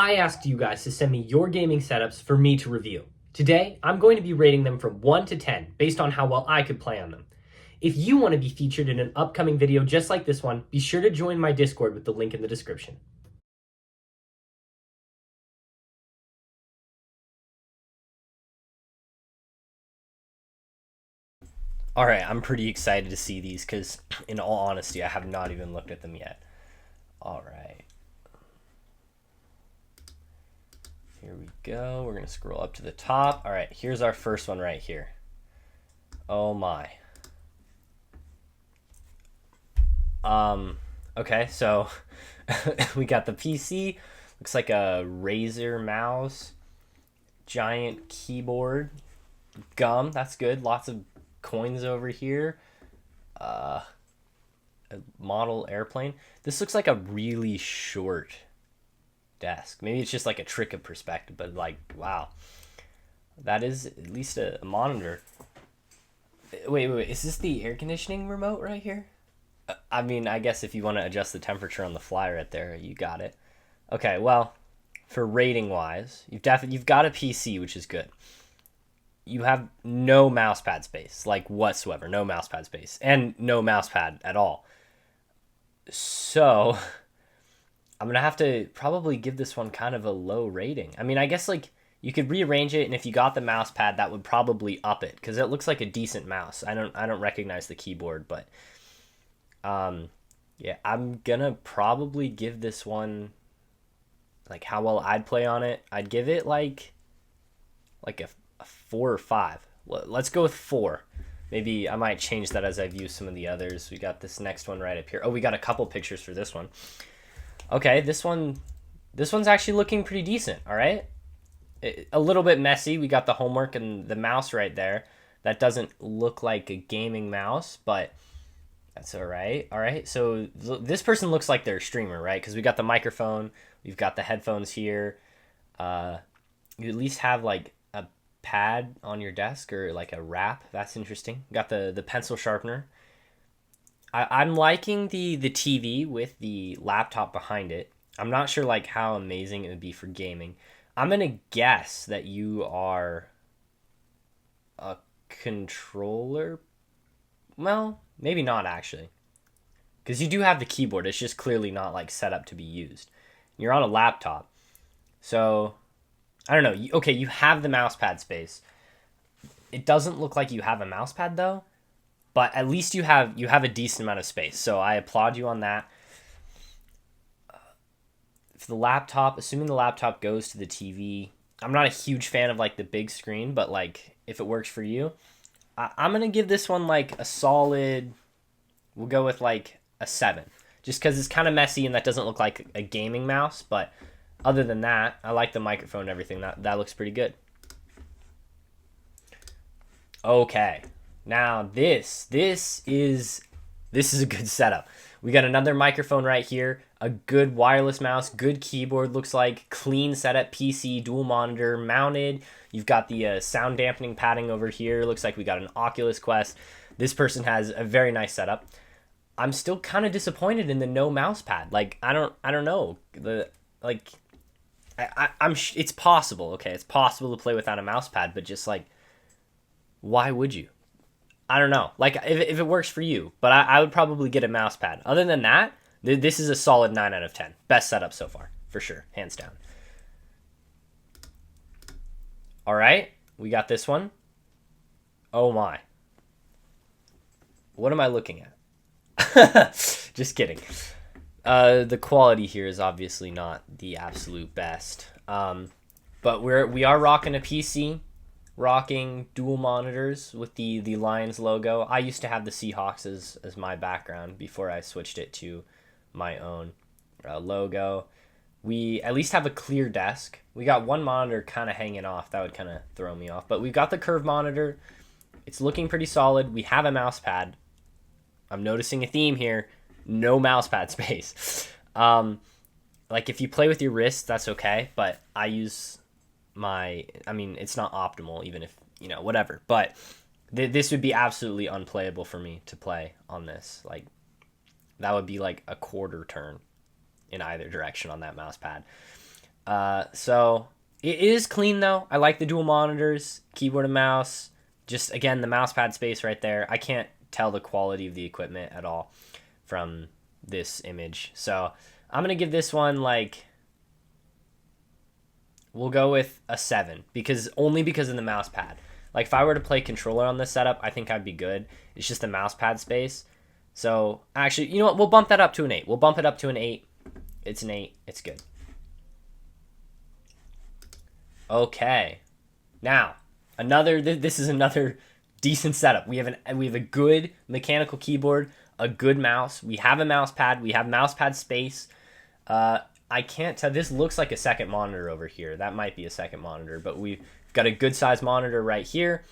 I asked you guys to send me your gaming setups for me to review. Today, I'm going to be rating them from 1 to 10 based on how well I could play on them. If you want to be featured in an upcoming video just like this one, be sure to join my Discord with the link in the description. Alright, I'm pretty excited to see these because, in all honesty, I have not even looked at them yet. Alright. Here we go. We're going to scroll up to the top. Alright, here's our first one right here. Oh my. Okay, so we got the PC. Looks like a Razer mouse. Giant keyboard. Gum, that's good. Lots of coins over here. A model airplane. This looks like a really short desk. Maybe it's just like a trick of perspective, but like, wow. That is at least a monitor. Wait. Is this the air conditioning remote right here? I mean, I guess if you want to adjust the temperature on the fly right there, you got it. Okay, well, for rating wise, you've got a PC, which is good. You have no mousepad space, like whatsoever, no mousepad space, and no mousepad at all. So, I'm gonna have to probably give this one kind of a low rating. I mean, I guess like you could rearrange it, and if you got the mousepad, that would probably up it because it looks like a decent mouse. I don't recognize the keyboard, but yeah, I'm gonna probably give this one like how well I'd play on it. I'd give it like a 4 or 5. Let's go with 4. Maybe I might change that as I view some of the others. We got this next one right up here. Oh, we got a couple pictures for this one. Okay, this one's actually looking pretty decent. All right, a little bit messy. We got the homework and the mouse right there. That doesn't look like a gaming mouse, but that's all right. All right. So this person looks like they're a streamer, right? Because we got the microphone, we've got the headphones here. You at least have like a pad on your desk or like a wrap. That's interesting. Got the pencil sharpener. I'm liking the TV with the laptop behind it. I'm not sure like how amazing it would be for gaming. I'm gonna guess that you are a controller. Well, maybe not actually, because you do have the keyboard. It's just clearly not like set up to be used. You're on a laptop, so I don't know. Okay, you have the mouse pad space. It doesn't look like you have a mouse pad though, but at least you have a decent amount of space. So I applaud you on that. For the laptop, assuming the laptop goes to the TV, I'm not a huge fan of like the big screen, but like if it works for you, I'm gonna give this one like a solid. We'll go with like a 7, just because it's kind of messy and that doesn't look like a gaming mouse. But other than that, I like the microphone and everything. That looks pretty good. Okay, now this is a good setup. We got another microphone right here, a good wireless mouse, good keyboard, looks like clean setup, PC, dual monitor, mounted. You've got the sound dampening padding over here. Looks like we got an Oculus Quest. This person has a very nice setup. I'm still kind of disappointed in the no mouse pad. Like I don't know. It's possible, okay? It's possible to play without a mouse pad, but just like why would you? I don't know. Like if it works for you, but I would probably get a mouse pad. Other than that, this is a solid 9 out of 10. Best setup so far, for sure, hands down. All right, we got this one. Oh my. What am I looking at? Just kidding. The quality here is obviously not the absolute best. But we are rocking a PC, rocking dual monitors with the Lions logo. I used to have the Seahawks as my background before I switched it to my own logo. We at least have a clear desk. We got one monitor kind of hanging off. That would kind of throw me off. But we've got the curved monitor. It's looking pretty solid. We have a mouse pad. I'm noticing a theme here. No mouse pad space. Like if you play with your wrist, that's okay. But I use I mean, it's not optimal, even if, whatever. But this would be absolutely unplayable for me to play on this. Like, that would be like a quarter turn in either direction on that mouse pad. So it is clean though. I like the dual monitors, keyboard and mouse. Just again the mouse pad space right there. I can't tell the quality of the equipment at all from this image. So I'm gonna give this one like, we'll go with a 7 because only because of the mouse pad. Like if I were to play controller on this setup, I think I'd be good. It's just the mouse pad space. So actually, you know what? We'll bump that up to an 8. We'll bump it up to an 8. It's an 8. It's good. Okay. Now, this is another decent setup. We have a good mechanical keyboard, a good mouse. We have a mouse pad. We have mouse pad space. I can't tell. This looks like a second monitor over here. That might be a second monitor, but we've got a good size monitor right here.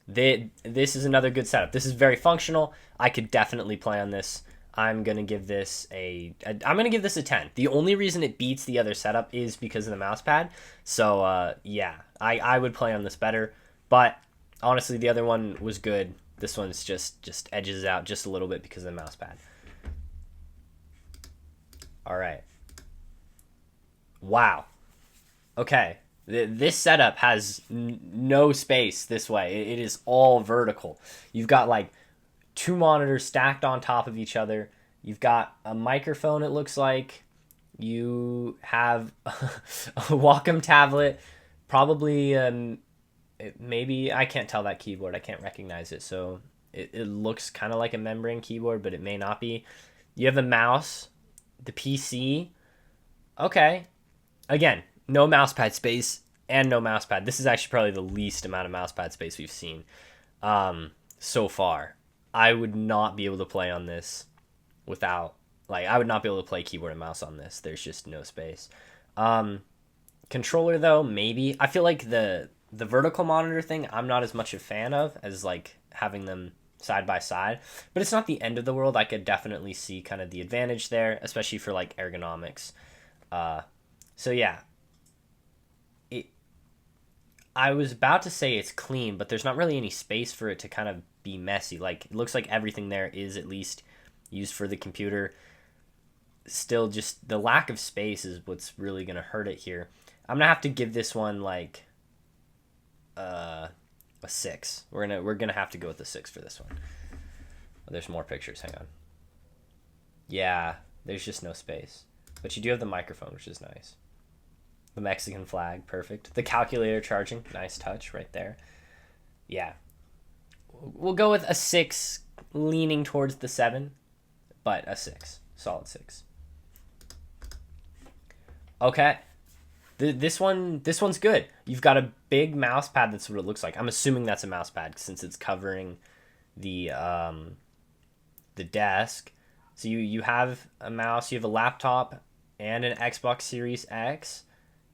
This is another good setup. This is very functional. I could definitely play on this. I'm gonna give this I'm gonna give this a 10. The only reason it beats the other setup is because of the mouse pad. So yeah, I would play on this better. But honestly, the other one was good. This one's just edges out just a little bit because of the mouse pad. All right. Wow. Okay. This setup has no space this way. It is all vertical. You've got like 2 monitors stacked on top of each other. You've got a microphone, it looks like. You have a Wacom tablet. Probably, maybe, I can't tell that keyboard. I can't recognize it. So it looks kind of like a membrane keyboard, but it may not be. You have a mouse, the PC. Okay. Again, no mousepad space and no mousepad. This is actually probably the least amount of mousepad space we've seen so far. I would not be able to play on this without, like, I would not be able to play keyboard and mouse on this. There's just no space. Controller though, maybe. I feel like the vertical monitor thing, I'm not as much a fan of as like having them side by side, but it's not the end of the world. I could definitely see kind of the advantage there, especially for like ergonomics. So yeah, I was about to say it's clean, but there's not really any space for it to kind of be messy. Like, it looks like everything there is at least used for the computer. Still, just the lack of space is what's really going to hurt it here. I'm going to have to give this one, like, a 6. We're gonna have to go with a 6 for this one. Oh, there's more pictures. Hang on. Yeah, there's just no space. But you do have the microphone, which is nice. The Mexican flag, perfect. The calculator charging, nice touch right there. Yeah. We'll go with a 6, leaning towards the 7, but a 6. Solid 6. Okay. This one's good. You've got a big mouse pad. That's what it looks like. I'm assuming that's a mouse pad since it's covering the desk. So you have a mouse, you have a laptop, and an Xbox Series X.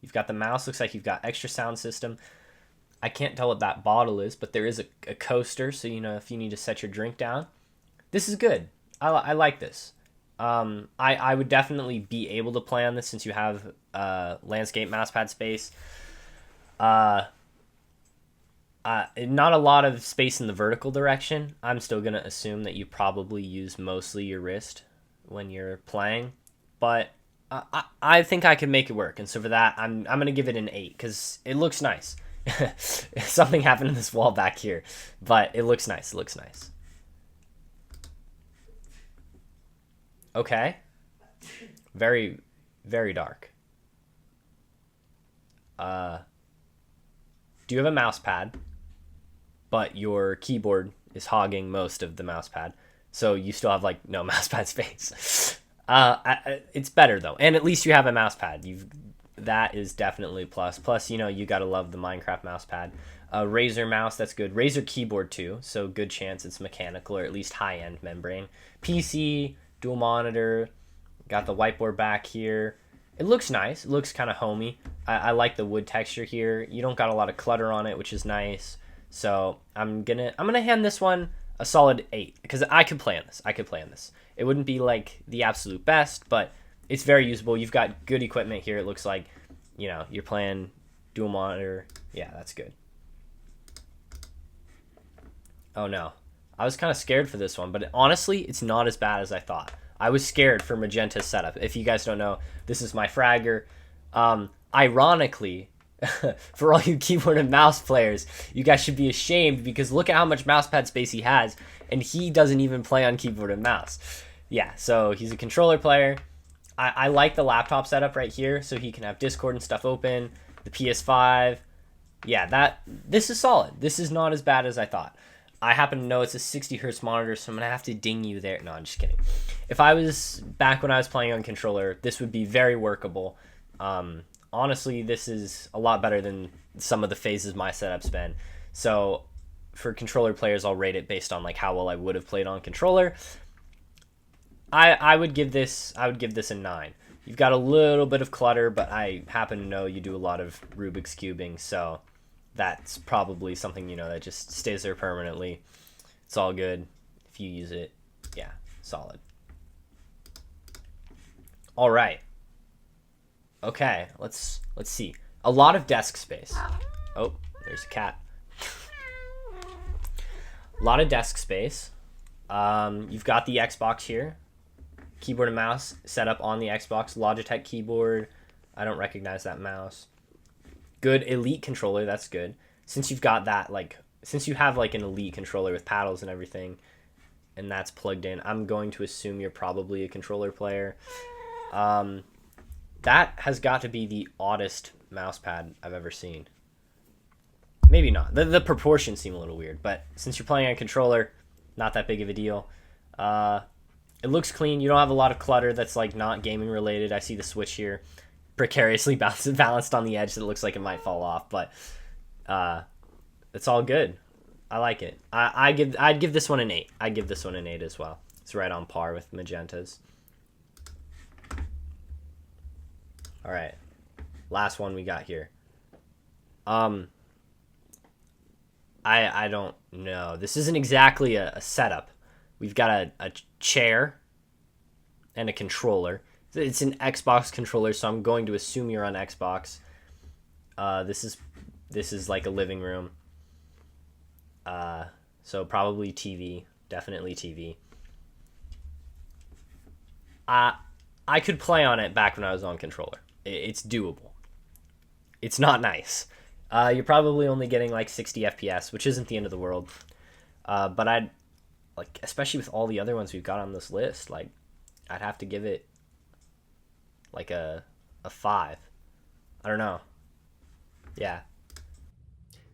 You've got the mouse. Looks like you've got extra sound system. I can't tell what that bottle is, but there is a coaster, so you know if you need to set your drink down. This is good. I like this. I would definitely be able to play on this since you have landscape mousepad space. Not a lot of space in the vertical direction. I'm still going to assume that you probably use mostly your wrist when you're playing. But I think I can make it work. And so for that, I'm going to give it an 8 because it looks nice. Something happened in this wall back here. But it looks nice. It looks nice. Okay. Very, very dark. Do you have a mouse pad? But your keyboard is hogging most of the mouse pad. So you still have like no mouse pad space. It's better though. And at least you have a mouse pad. That is definitely a plus. Plus, you know, you gotta love the Minecraft mouse pad. Razer mouse, that's good. Razer keyboard too, so good chance it's mechanical or at least high-end membrane. PC, dual monitor, got the whiteboard back here. It looks nice. It looks kind of homey. I like the wood texture here. You don't got a lot of clutter on it, which is nice. So I'm gonna hand this one a solid 8 because I could play on this. It wouldn't be like the absolute best, but it's very usable. You've got good equipment here. It looks like, you know, you're playing dual monitor. Yeah, that's good. Oh no, I was kind of scared for this one, but honestly, it's not as bad as I thought. I was scared for Magenta's setup. If you guys don't know, this is my Fragger. Ironically, for all you keyboard and mouse players, you guys should be ashamed because look at how much mousepad space he has, and he doesn't even play on keyboard and mouse. Yeah, so he's a controller player. I like the laptop setup right here, so he can have Discord and stuff open, the PS5. Yeah, this is solid. This is not as bad as I thought. I happen to know it's a 60 hertz monitor, so I'm gonna have to ding you there. No, I'm just kidding. If I was back when I was playing on controller, this would be very workable. Honestly, this is a lot better than some of the phases my setup's been. So for controller players, I'll rate it based on like how well I would have played on controller. I would give this a 9. You've got a little bit of clutter, but I happen to know you do a lot of Rubik's cubing, so that's probably something, that just stays there permanently. It's all good if you use it. Yeah, solid. All right. Okay, let's see. A lot of desk space. Oh, there's a cat. A lot of desk space. You've got the Xbox here. Keyboard and mouse set up on the Xbox. Logitech keyboard. I don't recognize that mouse. Good Elite controller. That's good. Since you've got that, since you have an Elite controller with paddles and everything, and that's plugged in, I'm going to assume you're probably a controller player. That has got to be the oddest mouse pad I've ever seen. Maybe not. The proportions seem a little weird, but since you're playing on controller, not that big of a deal. It looks clean. You don't have a lot of clutter that's not gaming related. I see the Switch here precariously balanced on the edge that looks like it might fall off, but it's all good. I like it. I'd give this one an 8. I'd give this one an 8 as well. It's right on par with Magentas. All right. Last one we got here. I don't know. This isn't exactly a setup. We've got a chair and a controller. It's an Xbox controller, so I'm going to assume you're on Xbox. This is like a living room. So probably TV. Definitely TV. I could play on it back when I was on controller. It's doable. It's not nice. You're probably only getting 60 FPS, which isn't the end of the world. But I'd especially with all the other ones we've got on this list, I'd have to give it a 5. I don't know. Yeah.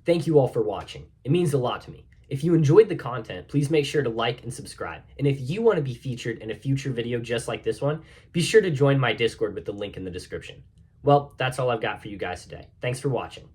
Thank you all for watching. It means a lot to me. If you enjoyed the content, please make sure to like and subscribe. And if you want to be featured in a future video just like this one, be sure to join my Discord with the link in the description. Well, that's all I've got for you guys today. Thanks for watching.